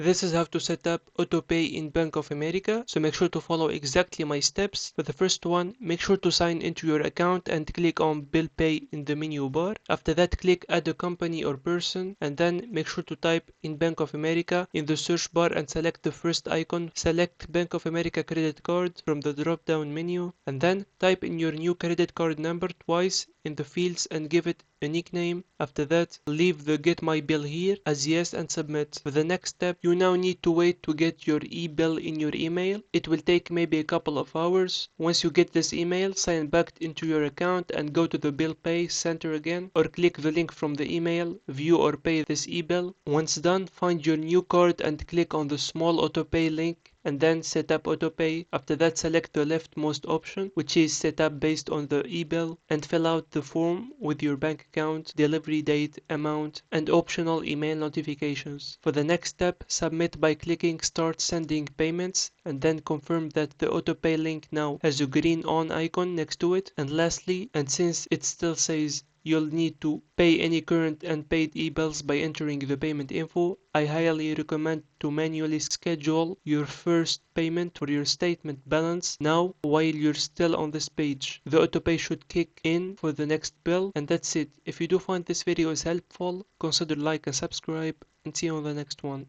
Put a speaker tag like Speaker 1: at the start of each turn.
Speaker 1: This is how to set up Autopay in Bank of America, so make sure to follow exactly my steps. For the first one, make sure to sign into your account and click on Bill Pay in the menu bar. After that, click Add a company or person, and then make sure to type in Bank of America in the search bar and select the first icon. Select Bank of America credit card from the drop down menu, and then type in your new credit card number twice in the fields and give it a nickname. After that, leave the Get My Bill Here as yes and submit. For the next step, you now need to wait to get your e-bill in your email. It will take maybe a couple of hours. Once you get this email, sign back into your account and go to the Bill Pay Center again, or click the link from the email, view or pay this e-bill. Once done, find your new card and click on the small Autopay link and then set up Autopay. After that, select the leftmost option, which is set up based on the e-bill, and fill out the form with your bank account, delivery date, amount, and optional email notifications. For the next step, submit by clicking Start Sending Payments, and then confirm that the Autopay link now has a green on icon next to it. And lastly, and since it still says you'll need to pay any current and paid e-bills by entering the payment info, I highly recommend to manually schedule your first payment for your statement balance now while you're still on this page. The autopay should kick in for the next bill, and that's it. If you do find this video is helpful, consider like and subscribe, and see you on the next one.